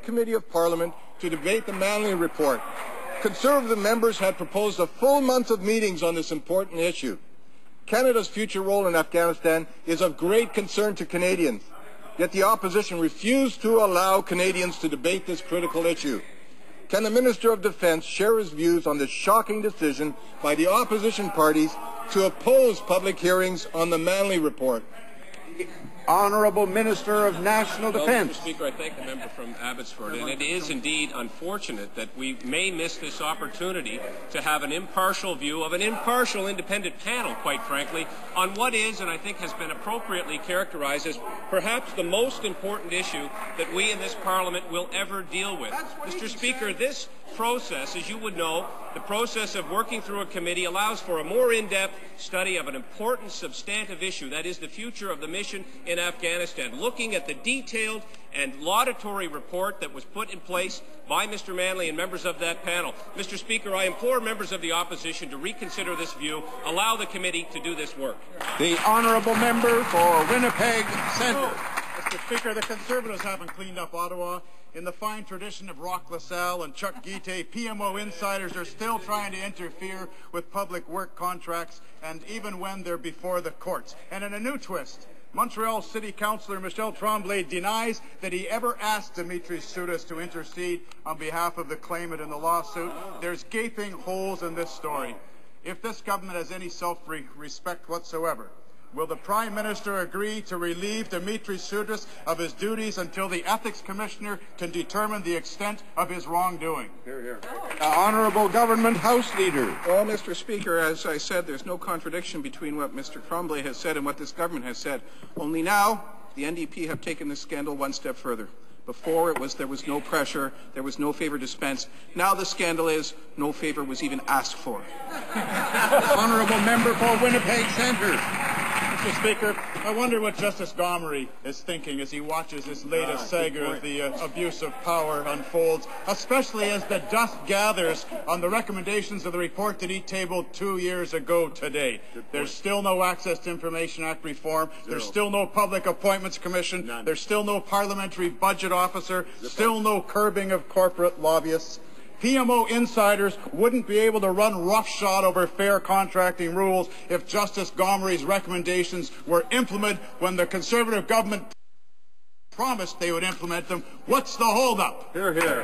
joint committee of Parliament to debate the Manley report. Conservative members had proposed a full month of meetings on this important issue. Canada's future role in Afghanistan is of great concern to Canadians, yet the opposition refused to allow Canadians to debate this critical issue. Can the Minister of Defence share his views on this shocking decision by the opposition parties to oppose public hearings on the Manley report? Honourable Minister of National Defence. Mr. Speaker, I thank the member from Abbotsford, and it is indeed unfortunate that we may miss this opportunity to have an impartial view of an impartial independent panel, quite frankly, on what is, and I think has been appropriately characterized as perhaps the most important issue that we in this Parliament will ever deal with. Mr. Speaker, this process, as you would know, the process of working through a committee allows for a more in-depth study of an important substantive issue, that is the future of the mission in Afghanistan, looking at the detailed and laudatory report that was put in place by Mr. Manley and members of that panel. Mr. Speaker, I implore members of the opposition to reconsider this view, allow the committee to do this work. The honourable member for Winnipeg Centre. Mr. Speaker, the Conservatives haven't cleaned up Ottawa. In the fine tradition of Roch LaSalle and Chuck Guite, PMO insiders are still trying to interfere with public work contracts, and even when they're before the courts. And in a new twist, Montreal City Councillor Michel Tremblay denies that he ever asked Dimitris Soudis to intercede on behalf of the claimant in the lawsuit. There's gaping holes in this story. If this government has any self-respect whatsoever, will the Prime Minister agree to relieve Dimitris Soudis of his duties until the Ethics Commissioner can determine the extent of his wrongdoing? Hear, hear. Honourable Government House Leader. Well, Mr. Speaker, as I said, there's no contradiction between what Mr. Tremblay has said and what this government has said. Only now, the NDP have taken this scandal one step further. Before, there was no pressure, there was no favour dispensed. Now the scandal is no favour was even asked for. Honourable Member for Winnipeg Centre. Mr. Speaker, I wonder what Justice Gomery is thinking as he watches this latest saga of the abuse of power unfolds, especially as the dust gathers on the recommendations of the report that he tabled 2 years ago today. There's still no Access to Information Act reform. There's still no Public Appointments Commission. None. There's still no Parliamentary Budget Officer. Still no curbing of corporate lobbyists. PMO insiders wouldn't be able to run roughshod over fair contracting rules if Justice Gomery's recommendations were implemented when the Conservative government promised they would implement them. What's the holdup? Hear, hear.